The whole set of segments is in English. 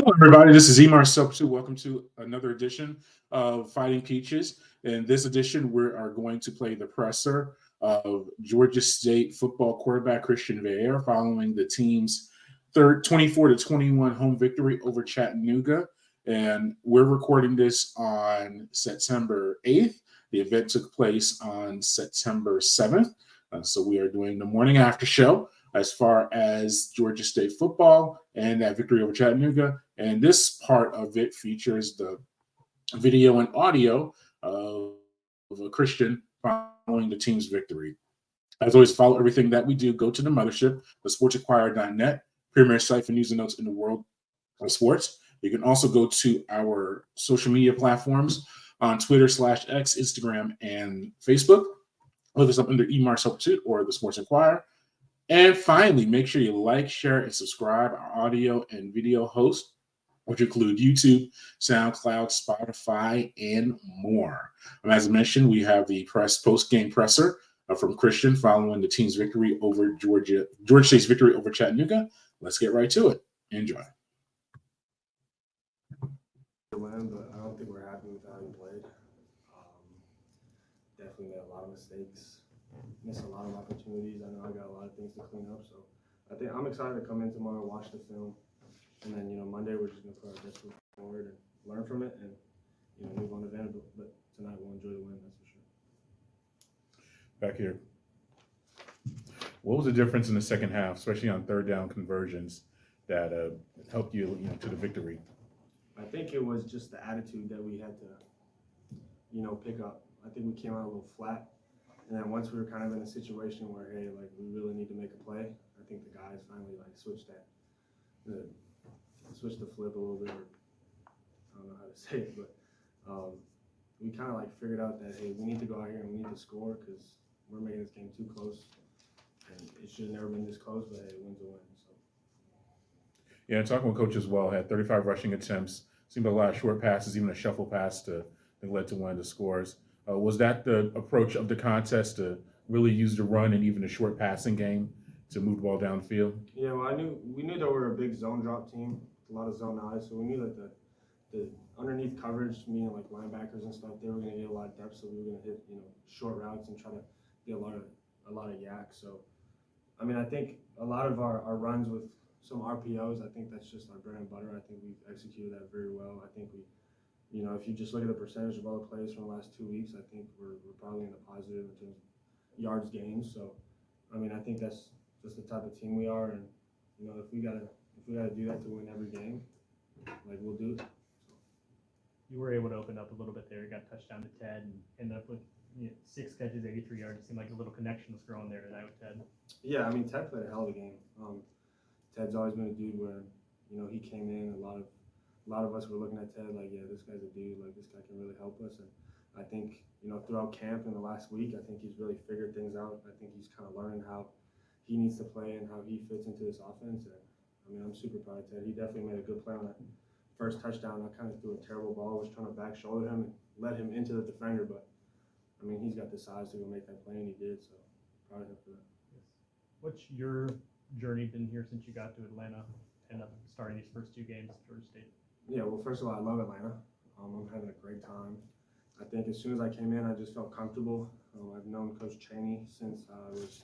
Hello, everybody. This is Emar Substitute. Welcome to another edition of Fighting Peaches. In this edition, we are going to play the presser of Georgia State football quarterback Christian Veilleux following the team's third 24-21 home victory over Chattanooga. And we're recording this on September 8th. The event took place on September 7th. So we are doing the morning after show as far as Georgia State football and that victory over Chattanooga. And this part of it features the video and audio of a Christian following the team's victory. As always, follow everything that we do. Go to the mothership, the sportsinquirer.net, premier site for news and notes in the world of sports. You can also go to our social media platforms on Twitter/X, Instagram, and Facebook. Look us up under Emar Substitute or the Sports Inquirer. And finally, make sure you like, share, and subscribe our audio and video host, which include YouTube, SoundCloud, Spotify, and more. As I mentioned, we have the post-game presser from Christian following the team's victory over Georgia State's victory over Chattanooga. Let's get right to it. Enjoy. Win, but I don't think we're happy with how he played. Definitely made a lot of mistakes, missed a lot of opportunities. I know I got a lot of things to clean up, so I think I'm excited to come in tomorrow, watch the film, and then Monday we're just gonna put our best foot forward and learn from it, and move on to Vanderbilt. But tonight we'll enjoy the win, that's for sure. Back here. What was the difference in the second half, especially on third down conversions, that helped you, to the victory? I think it was just the attitude that we had to, pick up. I think we came out a little flat, and then once we were kind of in a situation where, hey, like we really need to make a play, I think the guys finally switched the flip a little bit. Or, I don't know how to say it, but we kind of figured out that, hey, we need to go out here and we need to score because we're making this game too close, and it should have never been this close. But hey, win's a win. So. Yeah, and talking with coach as well, had 35 rushing attempts. Seemed like a lot of short passes, even a shuffle pass that led to one of the scores. Was that the approach of the contest to really use the run and even the short passing game to move the ball downfield? Yeah, well, we knew that we were a big zone drop team, a lot of zone eyes, so we knew that the underneath coverage, meaning linebackers and stuff, they were going to get a lot of depth, so we were going to hit short routes and try to get a lot of yak. So, I mean, I think a lot of our runs with some RPOs, I think that's just our bread and butter. I think we've executed that very well. I think we, if you just look at the percentage of all the plays from the last 2 weeks, I think we're probably in the positive in terms of yards gained. So, I mean, I think that's just the type of team we are, and if we gotta do that to win every game, we'll do it. You were able to open up a little bit there. You got a touchdown to Ted and ended up with 6 catches, 83 yards. It seemed like a little connection was growing there tonight with Ted. Yeah, I mean, Ted played a hell of a game. Ted's always been a dude where he came in. A lot of us were looking at Ted like, yeah, this guy's a dude. Like, this guy can really help us. And I think throughout camp in the last week, I think he's really figured things out. I think he's kind of learning how he needs to play and how he fits into this offense. And I mean, I'm super proud of Ted. He definitely made a good play on that first touchdown. I kind of threw a terrible ball. I was trying to back shoulder him and let him into the defender, but I mean, he's got the size to go make that play, and he did. So proud of him for that. Yes. What's your journey been here since you got to Atlanta and starting these first 2 games at Georgia State? Yeah, well, first of all, I love Atlanta. I'm having a great time. I think as soon as I came in, I just felt comfortable. I've known Coach Chaney since I was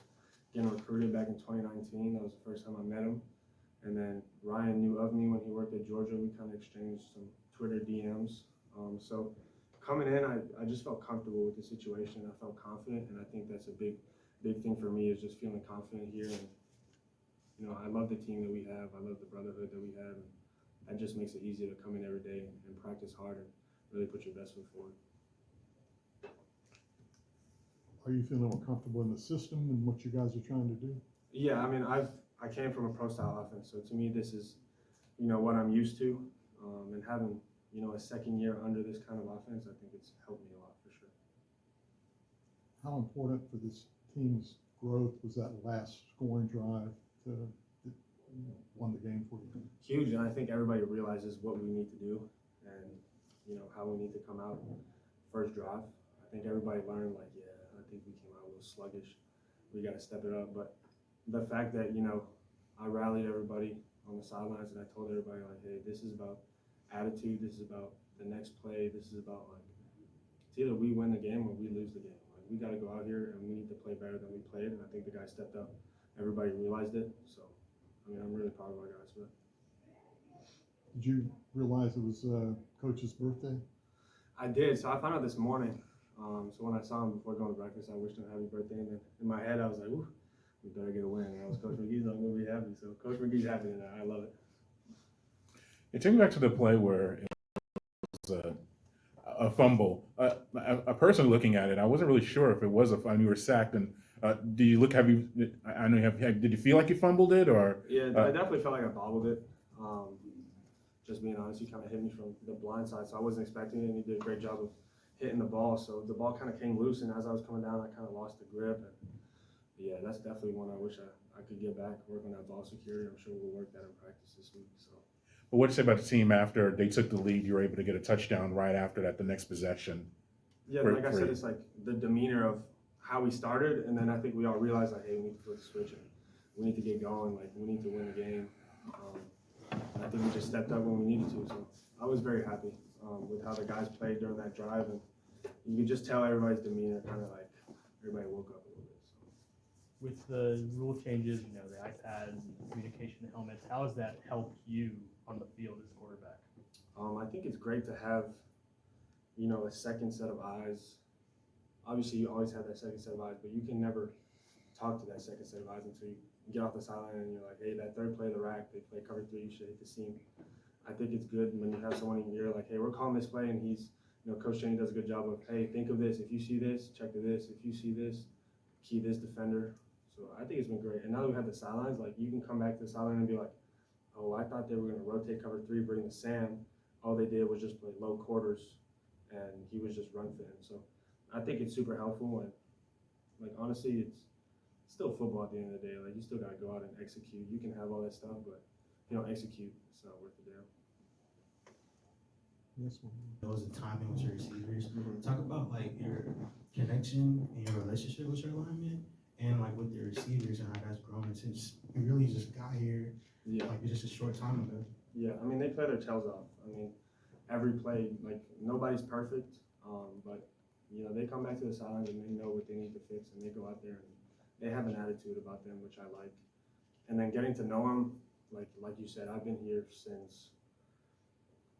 getting recruited back in 2019. That was the first time I met him. And then Ryan knew of me when he worked at Georgia. We kind of exchanged some Twitter DMs. So coming in, I just felt comfortable with the situation. I felt confident, and I think that's a big thing for me is just feeling confident here. And I love the team that we have. I love the brotherhood that we have. And that just makes it easier to come in every day and practice hard and really put your best foot forward. Are you feeling more comfortable in the system and what you guys are trying to do? Yeah, I mean, I came from a pro style offense, so to me this is, what I'm used to, and having, a second year under this kind of offense, I think it's helped me a lot for sure. How important for this team's growth was that last scoring drive that won the game for you? Huge, and I think everybody realizes what we need to do, and how we need to come out first drive. I think everybody learned I think we came out a little sluggish. We got to step it up, but the fact that I rallied everybody, on the sidelines, and I told everybody, like, hey, this is about attitude. This is about the next play. This is about, like, it's either we win the game or we lose the game. Like, we got to go out here and we need to play better than we played, and I think the guys stepped up. Everybody realized it. So, I mean, I'm really proud of our guys for that. Did you realize it was Coach's birthday? I did. So I found out this morning. So when I saw him before going to breakfast, I wished him a happy birthday. And then in my head, I was like, ooh, we better get a win. And I was Coach McGee's not going to be happy. So Coach McGee's happy tonight. I love it. And take me back to the play where it was a fumble. A person looking at it, I wasn't really sure if it was a fumble. You were sacked, and do you look? Have you? I know you have. Did you feel like you fumbled it, or? Yeah, I definitely felt like I bobbled it. Just being honest, he kind of hit me from the blind side, so I wasn't expecting it, and he did a great job of hitting the ball. So the ball kind of came loose, and as I was coming down, I kind of lost the grip. And yeah, that's definitely one I wish I could get back, work on that ball security. I'm sure we'll work that in practice this week. So. But what did you say about the team after they took the lead? You were able to get a touchdown right after that, the next possession. Yeah, like I said, it's like the demeanor of how we started, and then I think we all realized, like, hey, we need to flip the switch, and we need to get going. Like, we need to win the game. And I think we just stepped up when we needed to. So I was very happy with how the guys played during that drive, and you could just tell everybody's demeanor, kind of like everybody woke up a little bit. So. With the rule changes, you know, the iPads, and communication, the helmets, how has that helped you on the field as quarterback? I think it's great to have, you know, a second set of eyes. Obviously, you always have that second set of eyes, but you can never talk to that second set of eyes until you get off the sideline and you're like, hey, that third play of the rack, they play cover 3, you should hit the seam. I think it's good when you have someone in your ear like, hey, we're calling this play, and he's, you know, Coach Cheney does a good job of, hey, think of this. If you see this, check to this. If you see this, key this defender. So I think it's been great. And now that we have the sidelines, like, you can come back to the sideline and be like, oh, I thought they were going to rotate cover 3, bring the Sam. All they did was just play low quarters, and he was just run fit. So I think it's super helpful. And, like, honestly, it's still football at the end of the day. Like, you still got to go out and execute. You can have all that stuff, but if you don't execute, it's not worth the damn. Yes. It was a timing with your receivers. Talk about, like, your connection and your relationship with your linemen, and, like, with your receivers and how that's grown since you really just got here. Yeah. Like, it's just a short time ago. Yeah, I mean, they play their tails off. I mean, every play, like, nobody's perfect, but, you know, they come back to the sidelines and they know what they need to fix, and they go out there and they have an attitude about them, which I like. And then getting to know them, like you said, I've been here since,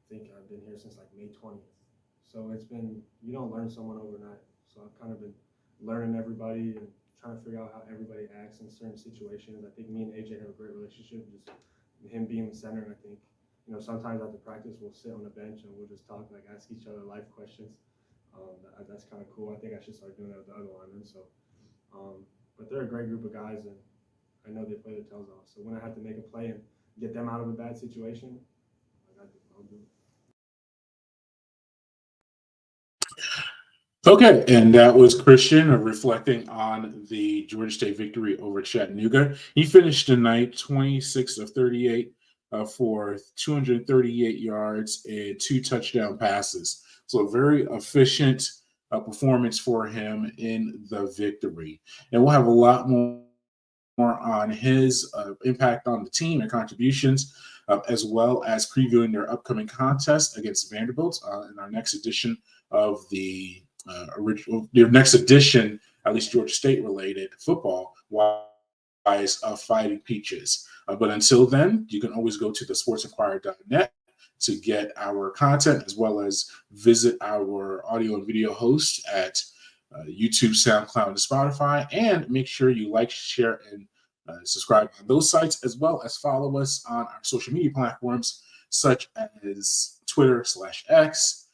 like May 20th. So it's been, you don't learn someone overnight. So I've kind of been learning everybody and trying to figure out how everybody acts in certain situations. I think me and AJ have a great relationship, just him being the center. And I think, you know, sometimes after practice we'll sit on the bench and we'll just talk, like, ask each other life questions. That's kind of cool. I think I should start doing that with the other linemen. So, but they're a great group of guys, and I know they play their tails off. So when I have to make a play and get them out of a bad situation, I'll do it. Okay, and that was Christian reflecting on the Georgia State victory over Chattanooga. He finished the night 26 of 38 for 238 yards and 2 touchdown passes. So a very efficient performance for him in the victory. And we'll have a lot more on his impact on the team and contributions, as well as previewing their upcoming contest against Vanderbilt in our next edition of the next edition, at least Georgia State related football wise, of Fighting Peaches. But until then, you can always go to the sportsinquirer.net to get our content, as well as visit our audio and video host at YouTube, SoundCloud, and Spotify. And make sure you like, share, and subscribe on those sites, as well as follow us on our social media platforms such as Twitter/X,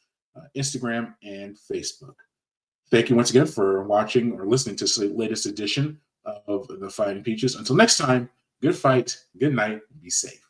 Instagram, and Facebook. Thank you once again for watching or listening to the latest edition of the Fighting Peaches. Until next time, good fight, good night, be safe.